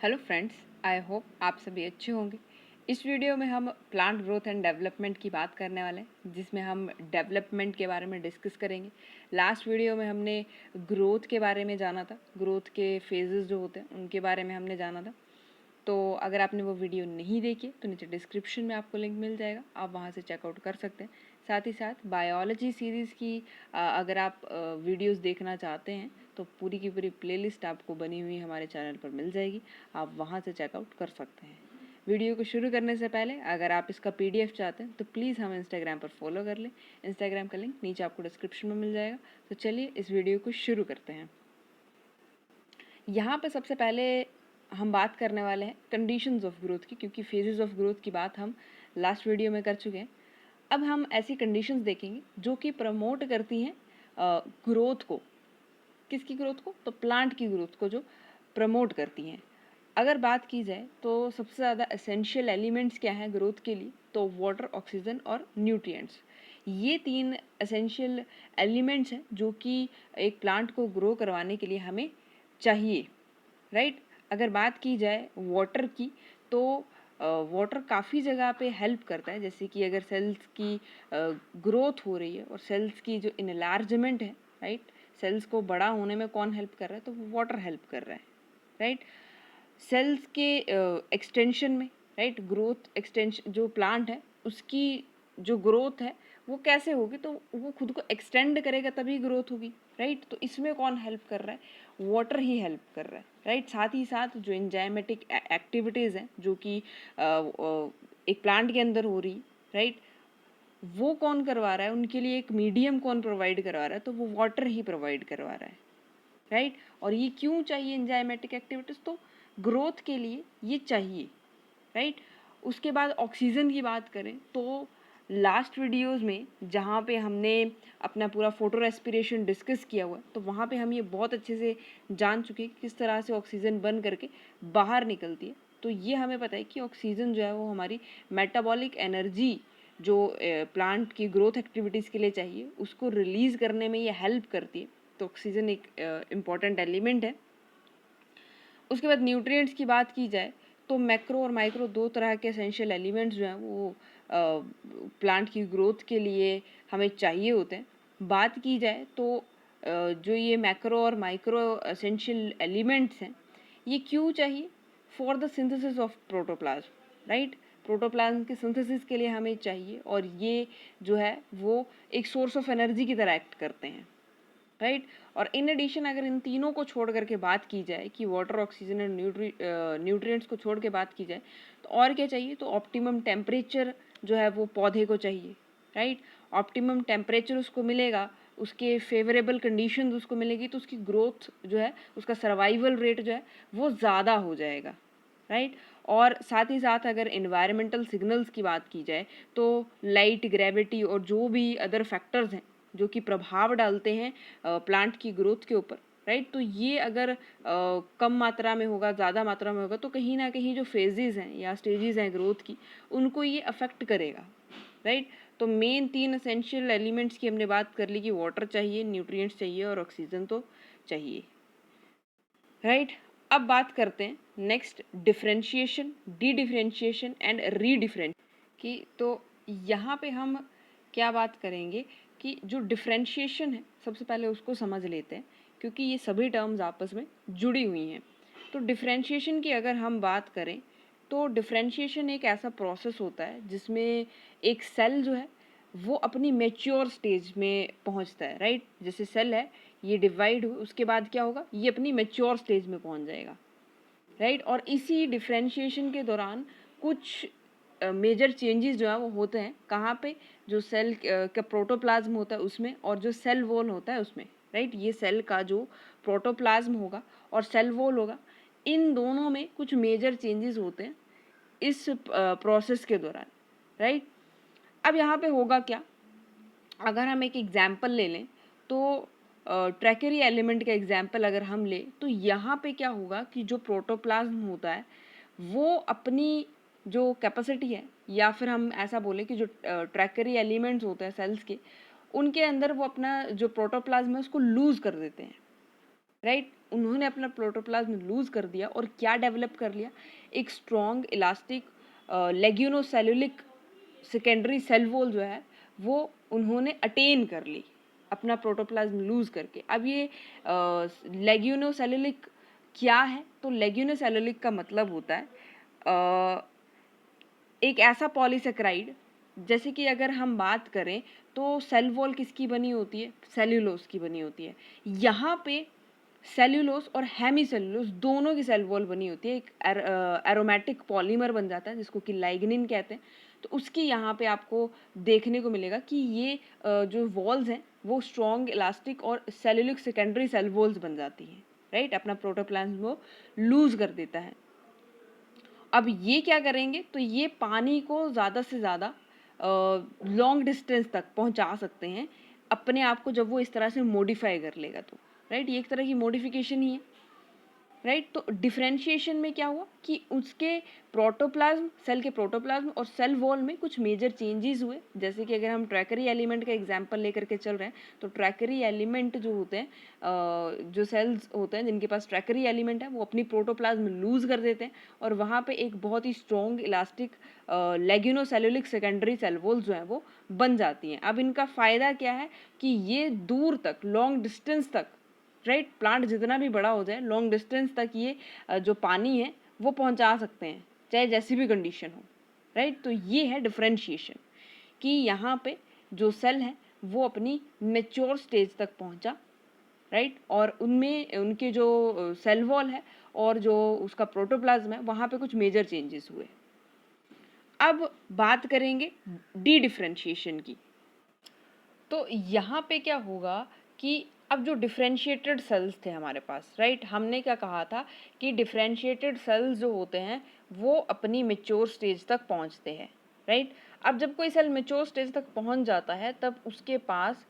Hello friends, I hope आप सभी अच्छे होंगे। इस वीडियो में हम प्लांट ग्रोथ एंड डेवलपमेंट की बात करने वाले हैं, जिसमें हम डेवलपमेंट के बारे में डिस्कस करेंगे। लास्ट वीडियो में हमने ग्रोथ के बारे में जाना था, ग्रोथ के फेजेस जो होते हैं उनके बारे में हमने जाना था। तो अगर आपने वो वीडियो नहीं देखी तो नीचे डिस्क्रिप्शन में आपको लिंक मिल जाएगा, आप वहाँ से चेकआउट कर सकते हैं। साथ ही साथ बायोलॉजी सीरीज़ की अगर आप वीडियोस देखना चाहते हैं तो पूरी की पूरी प्लेलिस्ट आपको बनी हुई हमारे चैनल पर मिल जाएगी, आप वहाँ से चेकआउट कर सकते हैं। वीडियो को शुरू करने से पहले अगर आप इसका PDF चाहते हैं तो प्लीज़ हमें इंस्टाग्राम पर फॉलो कर लें। इंस्टाग्राम का लिंक नीचे आपको डिस्क्रिप्शन में मिल जाएगा। तो चलिए इस वीडियो को शुरू करते हैं। यहाँ पे सबसे पहले हम बात करने वाले हैं कंडीशंस ऑफ ग्रोथ की, क्योंकि फेजेस ऑफ ग्रोथ की बात हम लास्ट वीडियो में कर चुके हैं। अब हम ऐसी कंडीशंस देखेंगे जो कि प्रमोट करती हैं ग्रोथ को। किसकी ग्रोथ को? तो प्लांट की ग्रोथ को जो प्रमोट करती हैं। अगर बात की जाए तो सबसे ज़्यादा एसेंशियल एलिमेंट्स क्या हैं ग्रोथ के लिए? तो वाटर, ऑक्सीजन और न्यूट्रिएंट्स। ये 3 एसेंशियल एलिमेंट्स हैं जो कि एक प्लांट को ग्रो करवाने के लिए हमें चाहिए, राइट। अगर बात की जाए वाटर की तो वाटर काफ़ी जगह पे हेल्प करता है, जैसे कि अगर सेल्स की ग्रोथ हो रही है और सेल्स की जो इनलार्जमेंट है, राइट, सेल्स को बड़ा होने में कौन हेल्प कर रहा है? तो वाटर हेल्प कर रहा है, राइट। सेल्स के एक्सटेंशन में, राइट, ग्रोथ एक्सटेंशन जो प्लांट है उसकी जो ग्रोथ है वो कैसे होगी? तो वो खुद को एक्सटेंड करेगा तभी ग्रोथ होगी, राइट। तो इसमें कौन हेल्प कर रहा है? वाटर ही हेल्प कर रहा है, राइट। साथ ही साथ जो एंजाइमेटिक एक्टिविटीज़ हैं जो कि एक प्लांट के अंदर हो रही, राइट, वो कौन करवा रहा है? उनके लिए एक मीडियम कौन प्रोवाइड करवा रहा है? तो वो वाटर ही प्रोवाइड करवा रहा है, राइट। और ये क्यों चाहिए एंजाइमेटिक एक्टिविटीज़? तो ग्रोथ के लिए ये चाहिए, राइट। उसके बाद ऑक्सीजन की बात करें तो लास्ट वीडियोस में जहाँ पे हमने अपना पूरा फोटो रेस्पिरेशन डिस्कस किया हुआ है, तो वहाँ पे हम ये बहुत अच्छे से जान चुके हैं कि किस तरह से ऑक्सीजन बन करके बाहर निकलती है। तो ये हमें पता है कि ऑक्सीजन जो है वो हमारी मेटाबॉलिक एनर्जी जो प्लांट की ग्रोथ एक्टिविटीज़ के लिए चाहिए उसको रिलीज़ करने में ये हेल्प करती है। तो ऑक्सीजन एक इम्पॉर्टेंट एलिमेंट है। उसके बाद न्यूट्रिएंट्स की बात की जाए तो मैक्रो और माइक्रो दो तरह के एसेंशियल एलिमेंट्स जो हैं वो प्लांट की ग्रोथ के लिए हमें चाहिए होते हैं। बात की जाए तो जो ये मैक्रो और माइक्रो एसेंशियल एलिमेंट्स हैं ये क्यों चाहिए? For the synthesis of protoplasm, right. Protoplasm के सिंथेसिस के लिए हमें चाहिए और ये जो है वो एक सोर्स ऑफ एनर्जी की तरह एक्ट करते हैं, राइट। और इन एडिशन अगर इन तीनों को छोड़ करके बात की जाए कि वाटर, ऑक्सीजन और न्यूट्रिएंट्स को छोड़ के बात की जाए तो और क्या चाहिए? तो ऑप्टिमम टेम्परेचर जो है वो पौधे को चाहिए, राइट। ऑप्टिमम टेम्परेचर उसको मिलेगा, उसके फेवरेबल कंडीशंस उसको मिलेगी तो उसकी ग्रोथ जो है, उसका सर्वाइवल रेट जो है वो ज़्यादा हो जाएगा, राइट। और साथ ही साथ अगर इन्वायरमेंटल सिग्नल्स की बात की जाए तो लाइट, ग्रेविटी और जो भी अदर फैक्टर्स हैं जो कि प्रभाव डालते हैं प्लांट की ग्रोथ के ऊपर, राइट। तो ये अगर कम मात्रा में होगा, ज़्यादा मात्रा में होगा तो कहीं ना कहीं जो फेजेस हैं या स्टेजेस हैं ग्रोथ की उनको ये अफेक्ट करेगा, राइट। तो मेन 3 एसेंशियल एलिमेंट्स की हमने बात कर ली कि वाटर चाहिए, न्यूट्रिएंट्स चाहिए और ऑक्सीजन तो चाहिए, राइट। अब बात करते हैं next differentiation, dedifferentiation and रीडिफरेंट की। तो यहाँ पे हम क्या बात करेंगे कि जो डिफरेंशिएशन है सबसे पहले उसको समझ लेते हैं, क्योंकि ये सभी टर्म्स आपस में जुड़ी हुई हैं। तो डिफरेंशिएशन की अगर हम बात करें तो डिफरेंशिएशन एक ऐसा प्रोसेस होता है जिसमें एक सेल जो है वो अपनी मेच्योर स्टेज में पहुंचता है, राइट। जैसे सेल है ये डिवाइड हो, उसके बाद क्या होगा? ये अपनी मेच्योर स्टेज में पहुंच जाएगा, राइट। और इसी डिफरेंशिएशन के दौरान कुछ मेजर चेंजेस जो है वो होते हैं। कहाँ पे? जो सेल का प्रोटोप्लाज्म होता है उसमें और जो सेल वॉल होता है उसमें, राइट। ये सेल का जो प्रोटोप्लाज्म होगा और सेल वॉल होगा, इन दोनों में कुछ मेजर चेंजेस होते हैं इस प्रोसेस के दौरान, राइट। अब यहाँ पे होगा क्या? अगर हम एक एग्जाम्पल ले लें तो ट्रैकेरी एलिमेंट का एग्जाम्पल अगर हम ले तो यहाँ पे क्या होगा कि जो प्रोटोप्लाज्म होता है वो अपनी जो कैपेसिटी है, या फिर हम ऐसा बोले कि जो ट्रैकेरी एलिमेंट्स होते हैं सेल्स के, उनके अंदर वो अपना जो प्रोटोप्लाज्म है उसको लूज कर देते हैं, राइट। उन्होंने अपना प्रोटोप्लाज्म लूज़ कर दिया और क्या डेवलप कर लिया, एक strong elastic lignocellulosic secondary cell wall जो है वो उन्होंने अटेन कर ली अपना प्रोटोप्लाज्म लूज़ करके। अब ये लेग्यूनोसेलुलिक क्या है, तो लेग्यूनोसेलुलिक का मतलब होता है एक ऐसा पॉलीसेकेराइड, जैसे कि अगर हम बात करें तो सेल वॉल किसकी बनी होती है, सेल्यूलोज की बनी होती है। यहाँ पे सेल्यूलोज और हेमी सेल्यूलोज दोनों की सेल वॉल बनी होती है, एक एरोमेटिक पॉलीमर बन जाता है जिसको कि लाइग्निन कहते हैं। तो उसकी यहाँ पे आपको देखने को मिलेगा कि ये जो वॉल्स हैं वो स्ट्रॉन्ग इलास्टिक और सेल्यूलिक सेकेंडरी सेल वॉल्स बन जाती हैं, राइट। अपना प्रोटोप्लाज्म वो लूज कर देता है। अब ये क्या करेंगे, तो ये पानी को ज़्यादा से ज़्यादा लॉन्ग डिस्टेंस तक पहुंचा सकते हैं अपने आप को, जब वो इस तरह से मॉडिफाई कर लेगा तो, राइट। ये एक तरह की मॉडिफिकेशन ही है, राइट। तो डिफरेंशिएशन में क्या हुआ कि उसके प्रोटोप्लाज्म, सेल के प्रोटोप्लाज्म और सेल वॉल में कुछ मेजर चेंजेस हुए। जैसे कि अगर हम ट्रैकरी एलिमेंट का एग्जांपल लेकर के चल रहे हैं, तो ट्रैकरी एलिमेंट जो होते हैं, जो सेल्स होते हैं जिनके पास ट्रैकरी एलिमेंट है, वो अपनी प्रोटोप्लाज्म लूज कर देते हैं और वहाँ पे एक बहुत ही strong elastic lignocellulosic secondary cell wall जो है वो बन जाती हैं। अब इनका फ़ायदा क्या है कि ये दूर तक, लॉन्ग डिस्टेंस तक, राइट, प्लांट जितना भी बड़ा हो जाए लॉन्ग डिस्टेंस तक ये जो पानी है वो पहुंचा सकते हैं, चाहे जैसी भी कंडीशन हो, राइट। तो ये है डिफरेंशिएशन कि यहाँ पे जो सेल है वो अपनी मेच्योर स्टेज तक पहुंचा, राइट, और उनमें उनके जो सेल वॉल है और जो उसका प्रोटोप्लाज्म है वहाँ पे कुछ मेजर चेंजेस हुए। अब बात करेंगे डी डिफरेंशिएशन की। तो यहाँ पे क्या होगा कि अब जो डिफरेंशिएटेड सेल्स थे हमारे पास, राइट, हमने क्या कहा था कि डिफरेंशिएटेड सेल्स जो होते हैं वो अपनी मेच्योर स्टेज तक पहुँचते हैं, राइट। अब जब कोई सेल मेच्योर स्टेज तक पहुँच जाता है तब उसके पास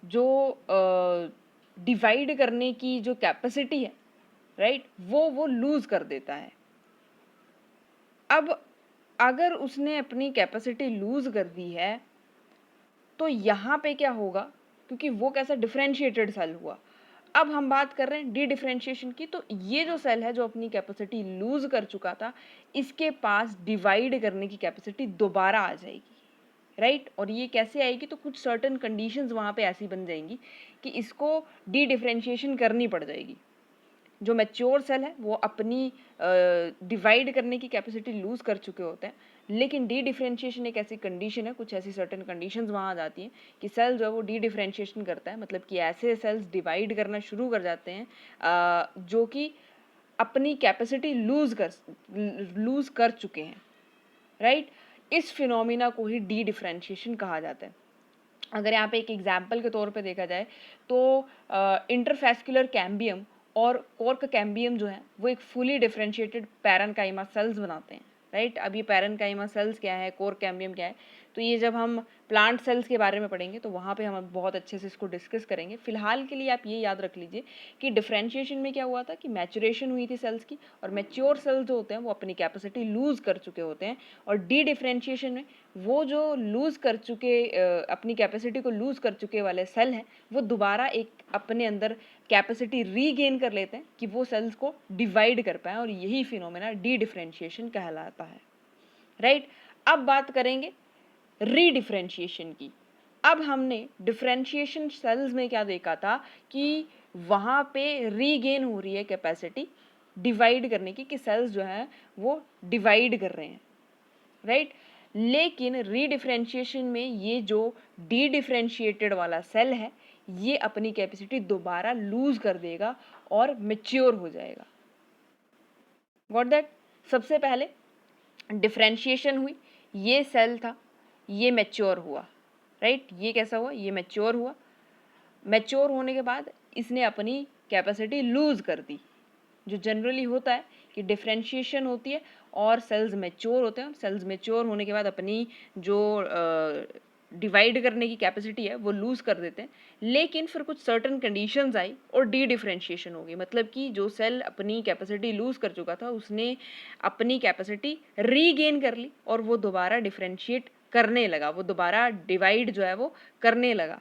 जो डिवाइड करने की जो कैपेसिटी है, राइट, वो लूज़ कर देता है। अब अगर उसने अपनी कैपेसिटी लूज़ कर दी है तो यहाँ पे क्या होगा, क्योंकि वो कैसा डिफरेंशिएटेड सेल हुआ। अब हम बात कर रहे हैं डी डिफरेंशिएशन की, तो ये जो सेल है जो अपनी कैपेसिटी लूज कर चुका था, इसके पास डिवाइड करने की कैपेसिटी दोबारा आ जाएगी, राइट। और ये कैसे आएगी, तो कुछ सर्टेन कंडीशंस वहाँ पे ऐसी बन जाएंगी कि इसको डी डिफरेंशिएशन करनी पड़ जाएगी। जो मैच्योर सेल है वो अपनी डिवाइड करने की कैपेसिटी लूज कर चुके होते हैं, लेकिन डी डिफरेंशिएशन एक ऐसी कंडीशन है, कुछ ऐसी सर्टेन कंडीशंस वहाँ आ जाती हैं कि सेल जो है वो डी डिफरेंशिएशन करता है, मतलब कि ऐसे सेल्स डिवाइड करना शुरू कर जाते हैं जो कि अपनी कैपेसिटी लूज कर चुके हैं, राइट। इस फिनोमिना को ही डी डिफरेंशिएशन कहा जाता है। अगर यहाँ पे एक एग्जाम्पल के तौर पे देखा जाए तो इंटरफेस्कुलर कैम्बियम और कॉर्क कैम्बियम जो है वो एक फुली डिफरेंशिएटेड पैरेन्काइमा सेल्स बनाते हैं, राइट। अब ये पैरेन्काइमा सेल्स क्या है, कॉर्क कैम्बियम क्या है, तो ये जब हम प्लांट सेल्स के बारे में पढ़ेंगे तो वहाँ पे हम बहुत अच्छे से इसको डिस्कस करेंगे। फिलहाल के लिए आप ये याद रख लीजिए कि डिफरेंशिएशन में क्या हुआ था कि मैचुरेशन हुई थी सेल्स की, और मैच्योर सेल्स जो होते हैं वो अपनी कैपेसिटी लूज कर चुके होते हैं, और डी डिफरेंशिएशन में वो जो लूज कर चुके अपनी कैपेसिटी को लूज कर चुके वाले सेल हैं वो दोबारा एक अपने अंदर कैपेसिटी रीगेन कर लेते हैं कि वो सेल्स को डिवाइड कर पाएँ, और यही फिनोमेना डी डिफरेंशिएशन कहलाता है, राइट। अब बात करेंगे रीडिफरेंशिएशन की। अब हमने डिफरेंशिएशन सेल्स में क्या देखा था कि वहाँ पे रीगेन हो रही है कैपेसिटी डिवाइड करने की, कि सेल्स जो है वो डिवाइड कर रहे हैं, राइट। लेकिन रीडिफरेंशिएशन में ये जो डी डिफरेंशिएटेड वाला सेल है ये अपनी कैपेसिटी दोबारा लूज कर देगा और मैच्योर हो जाएगा। Got that. सबसे पहले डिफरेंशिएशन हुई, ये सेल था, ये मैच्योर हुआ, राइट। ये कैसा हुआ, ये मैच्योर हुआ। मैच्योर होने के बाद इसने अपनी कैपेसिटी लूज कर दी। जो जनरली होता है कि डिफरेंशिएशन होती है और सेल्स मैच्योर होते हैं, सेल्स मैच्योर होने के बाद अपनी जो डिवाइड करने की कैपेसिटी है वो लूज कर देते हैं, लेकिन फिर कुछ सर्टेन कंडीशंस आई और डी डिफरेंशिएशन हो गई। मतलब कि जो सेल अपनी कैपेसिटी लूज कर चुका था उसने अपनी कैपेसिटी रीगेन कर ली और वो दोबारा डिफरेंशिएट करने लगा, वो दोबारा डिवाइड जो है वो करने लगा,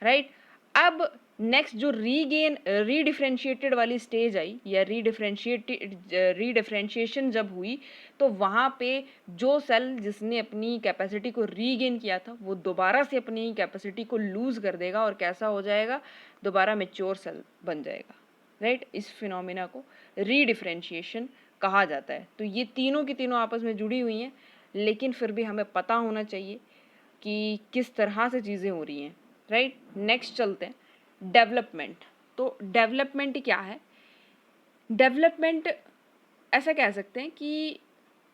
राइट। अब नेक्स्ट जो रीडिफ्रेंशिएटेड वाली स्टेज आई या रीडिफ्रेंशिएशन जब हुई, तो वहाँ पे जो सेल जिसने अपनी कैपेसिटी को रीगेन किया था वो दोबारा से अपनी कैपेसिटी को लूज़ कर देगा और कैसा हो जाएगा, दोबारा मैच्योर सेल बन जाएगा, राइट। इस फिनोमिना को रीडिफ्रेंशिएशन कहा जाता है। तो ये तीनों की तीनों आपस में जुड़ी हुई हैं, लेकिन फिर भी हमें पता होना चाहिए कि किस तरह से चीज़ें हो रही हैं, राइट। नेक्स्ट चलते हैं डेवलपमेंट। तो डेवलपमेंट क्या है? डेवलपमेंट ऐसा कह सकते हैं कि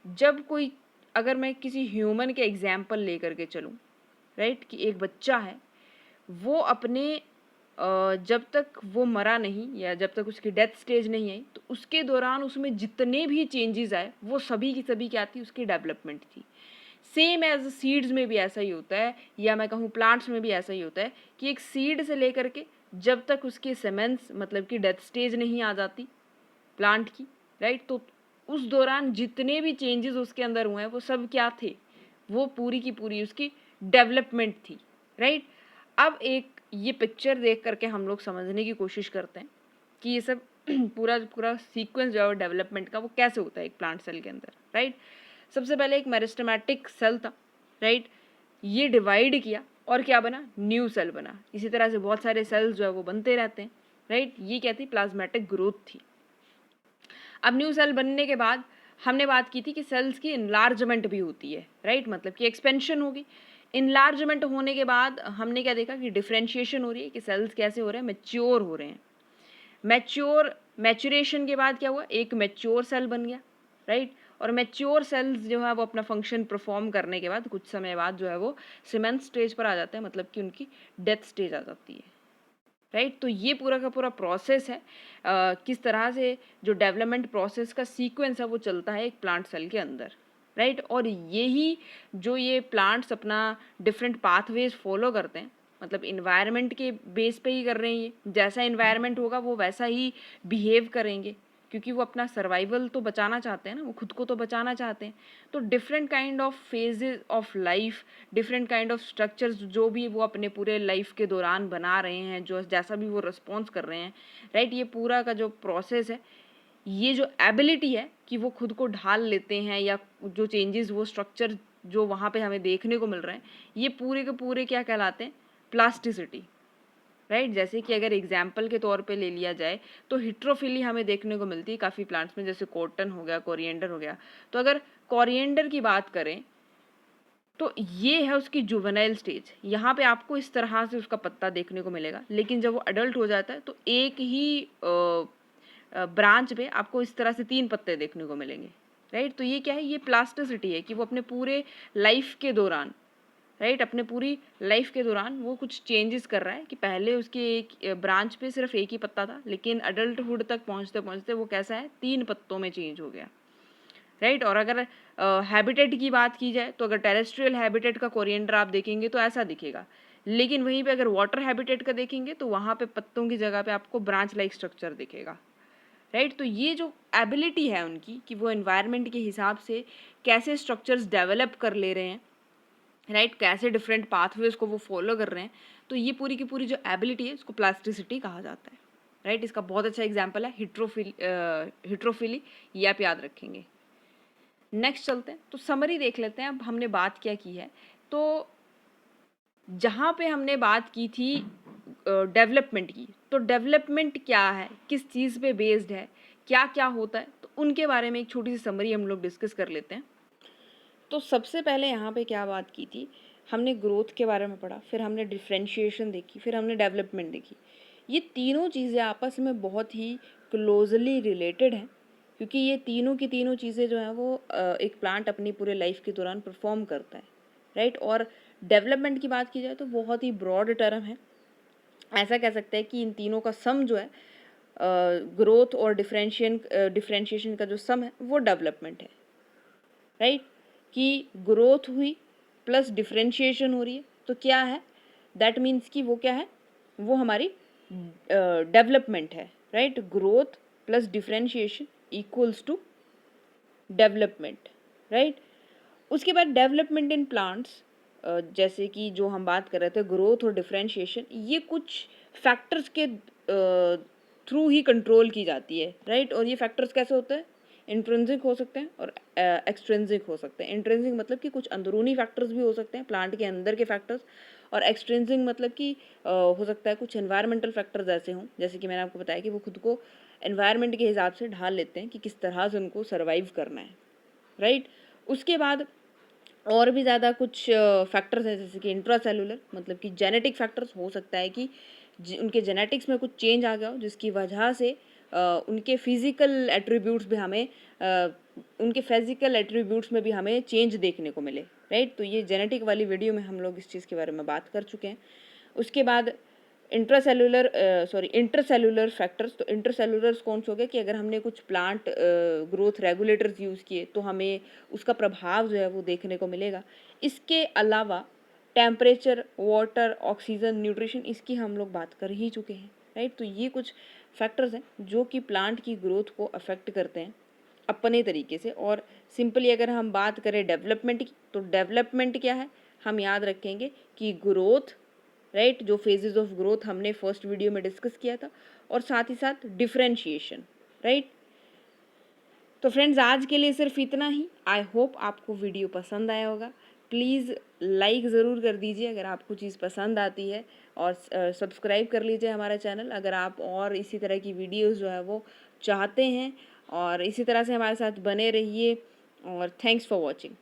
जब कोई, अगर मैं किसी ह्यूमन के एग्जाम्पल लेकर के चलूँ, राइट, कि एक बच्चा है, वो अपने जब तक वो मरा नहीं या जब तक उसकी डेथ स्टेज नहीं आई, तो उसके दौरान उसमें जितने भी चेंजेस आए वो सभी की सभी क्या थी, उसकी डेवलपमेंट थी। सेम एज सीड्स में भी ऐसा ही होता है, या मैं कहूँ प्लांट्स में भी ऐसा ही होता है कि एक सीड से लेकर के जब तक उसकी सेमेंस मतलब कि डेथ स्टेज नहीं आ जाती प्लांट की, राइट, तो उस दौरान जितने भी चेंजेस उसके अंदर हुए हैं वो सब क्या थे, वो पूरी की पूरी उसकी डेवलपमेंट थी, राइट। अब एक ये पिक्चर देख करके हम लोग समझने की कोशिश करते हैं कि ये सब पूरा पूरा सीक्वेंस जो है डेवलपमेंट का वो कैसे होता है एक प्लांट सेल के अंदर, राइट। सबसे पहले एक मेरिस्टेमेटिक सेल था, राइट, ये डिवाइड किया और क्या बना, न्यू सेल बना। इसी तरह से बहुत सारे सेल्स जो है वो बनते रहते हैं, राइट। ये क्या थी, प्लाज्मेटिक ग्रोथ थी। अब न्यू सेल बनने के बाद हमने बात की थी कि सेल्स की इनलार्जमेंट भी होती है, राइट, मतलब कि एक्सपेंशन होगी। इनलार्जमेंट होने के बाद हमने क्या देखा कि डिफ्रेंशिएशन हो रही है, कि सेल्स कैसे हो रहे हैं, मैच्योर हो रहे हैं। मैच्योरेशन के बाद क्या हुआ, एक मैच्योर सेल बन गया, राइट। और मैच्योर सेल्स जो है वो अपना फंक्शन परफॉर्म करने के बाद कुछ समय बाद जो है वो सीमेंट स्टेज पर आ जाते हैं, मतलब कि उनकी डेथ स्टेज आ जाती है, राइट। तो ये पूरा का पूरा प्रोसेस है, किस तरह से जो डेवलपमेंट प्रोसेस का सीक्वेंस है वो चलता है एक प्लांट सेल के अंदर, राइट। और यही जो ये प्लांट्स अपना डिफरेंट पाथवेज फॉलो करते हैं, मतलब इन्वायरमेंट के बेस पे ही कर रहे हैं, ये जैसा इन्वायरमेंट होगा वो वैसा ही बिहेव करेंगे, क्योंकि वो अपना सर्वाइवल तो बचाना चाहते हैं ना, वो खुद को तो बचाना चाहते हैं। तो different kind of phases of life, different kind of structures जो भी वो अपने पूरे लाइफ के दौरान बना रहे हैं, जो जैसा भी वो रिस्पॉन्स कर रहे हैं, राइट, ये पूरा का जो प्रोसेस है, ये जो एबिलिटी है कि वो खुद को ढाल लेते हैं, या जो चेंजेस वो स्ट्रक्चर जो वहाँ पे हमें देखने को मिल रहे हैं, ये पूरे के पूरे क्या कहलाते हैं, प्लास्टिसिटी, राइट। जैसे कि अगर एग्जाम्पल के तौर पे ले लिया जाए तो हिट्रोफिली हमें देखने को मिलती है काफ़ी प्लांट्स में, जैसे कॉटन हो गया, कोरिएंडर हो गया। तो अगर कोरिएंडर की बात करें तो ये है उसकी जुवेनाइल स्टेज, यहाँ पे आपको इस तरह से उसका पत्ता देखने को मिलेगा, लेकिन जब वो अडल्ट हो जाता है तो एक ही ब्रांच पे आपको इस तरह से 3 पत्ते देखने को मिलेंगे, राइट। तो ये क्या है, ये प्लास्टिसिटी है कि वो अपने पूरे लाइफ के दौरान, राइट, अपने पूरी लाइफ के दौरान वो कुछ चेंजेस कर रहा है, कि पहले उसके एक ब्रांच पे सिर्फ एक ही पत्ता था, लेकिन अडल्टहुड तक पहुंचते पहुंचते वो कैसा है, 3 पत्तों में चेंज हो गया, राइट। और अगर हैबिटेट की बात की जाए तो अगर टेरेस्ट्रियल हैबिटेट का कोरिएंडर आप देखेंगे तो ऐसा दिखेगा, लेकिन वहीं पे अगर वाटर हैबिटेट का देखेंगे तो वहाँ पे पत्तों की जगह पे आपको ब्रांच लाइक स्ट्रक्चर दिखेगा, राइट। तो ये जो एबिलिटी है उनकी कि वो एनवायरनमेंट के हिसाब से कैसे स्ट्रक्चर्स डेवलप कर ले रहे हैं, राइट, कैसे डिफरेंट पाथवेज को वो फॉलो कर रहे हैं, तो ये पूरी की पूरी जो एबिलिटी है इसको प्लास्टिसिटी कहा जाता है, राइट। इसका बहुत अच्छा एग्जाम्पल है हिट्रोफिली, ये आप याद रखेंगे। नेक्स्ट चलते हैं, तो समरी देख लेते हैं। अब हमने बात क्या की है, तो जहाँ पे हमने बात की थी डेवलपमेंट की, तो डेवलपमेंट क्या है, किस चीज़ पे बेस्ड है, क्या क्या होता है, तो उनके बारे में एक छोटी सी समरी हम लोग डिस्कस कर लेते हैं। तो सबसे पहले यहाँ पे क्या बात की थी, हमने ग्रोथ के बारे में पढ़ा, फिर हमने डिफ्रेंशिएशन देखी, फिर हमने डेवलपमेंट देखी। ये तीनों चीज़ें आपस में बहुत ही क्लोजली रिलेटेड हैं, क्योंकि ये तीनों की तीनों चीज़ें जो हैं वो एक प्लांट अपनी पूरे लाइफ के दौरान परफॉर्म करता है, राइट। और डेवलपमेंट की बात की जाए तो बहुत ही ब्रॉड टर्म है, ऐसा कह सकते हैं कि इन तीनों का सम जो है, ग्रोथ और डिफ्रेंशिएशन का जो सम है वो डेवलपमेंट है, राइट। कि ग्रोथ हुई प्लस डिफ्रेंशिएशन हो रही है, तो क्या है, दैट मीन्स कि वो क्या है, वो हमारी डेवलपमेंट है, right. Growth plus differentiation equals to development, right. उसके बाद डेवलपमेंट इन प्लांट्स, जैसे कि जो हम बात कर रहे थे ग्रोथ और डिफ्रेंशिएशन, ये कुछ फैक्टर्स के थ्रू ही कंट्रोल की जाती है, राइट। और ये फैक्टर्स कैसे होते हैं, इंट्रिंसिक हो सकते हैं और एक्सट्रिंसिक हो सकते हैं। इंट्रिंसिक मतलब कि कुछ अंदरूनी फैक्टर्स भी हो सकते हैं, प्लांट के अंदर के फैक्टर्स, और एक्सट्रिंसिक मतलब कि हो सकता है कुछ एनवायरमेंटल फैक्टर्स ऐसे हों, जैसे कि मैंने आपको बताया कि वो खुद को एनवायरनमेंट के हिसाब से ढाल लेते हैं कि किस तरह से उनको सर्वाइव करना है, राइट। उसके बाद और भी ज़्यादा कुछ फैक्टर्स हैं, जैसे कि इंट्रासेलुलर मतलब कि जेनेटिक फैक्टर्स। हो सकता है कि उनके जेनेटिक्स में कुछ चेंज आ गया हो, जिसकी वजह से उनके फिजिकल एट्रीब्यूट्स भी हमें उनके फिजिकल एट्रीब्यूट्स में भी हमें चेंज देखने को मिले, राइट। तो ये जेनेटिक वाली वीडियो में हम लोग इस चीज़ के बारे में बात कर चुके हैं। उसके बाद इंटरसेलुलर फैक्टर्स। तो इंटरसेलुलर्स कौन से हो गए कि अगर हमने कुछ प्लांट ग्रोथ रेगुलेटर्स यूज़ किए तो हमें उसका प्रभाव जो है वो देखने को मिलेगा। इसके अलावा टेम्परेचर, वाटर, ऑक्सीजन, न्यूट्रिशन, इसकी हम लोग बात कर ही चुके हैं, राइट। तो ये कुछ फैक्टर्स हैं जो कि प्लांट की ग्रोथ को अफेक्ट करते हैं अपने तरीके से। और सिंपली अगर हम बात करें डेवलपमेंट की, तो डेवलपमेंट क्या है, हम याद रखेंगे कि ग्रोथ, राइट, जो फेजेस ऑफ ग्रोथ हमने फर्स्ट वीडियो में डिस्कस किया था, और साथ ही साथ डिफरेंशिएशन, राइट। तो फ्रेंड्स आज के लिए सिर्फ इतना ही। आई होप आपको वीडियो पसंद आया होगा। प्लीज़ लाइक ज़रूर कर दीजिए अगर आपको चीज़ पसंद आती है, और सब्सक्राइब कर लीजिए हमारा चैनल अगर आप और इसी तरह की वीडियोस जो है वो चाहते हैं। और इसी तरह से हमारे साथ बने रहिए, और थैंक्स फॉर वॉचिंग।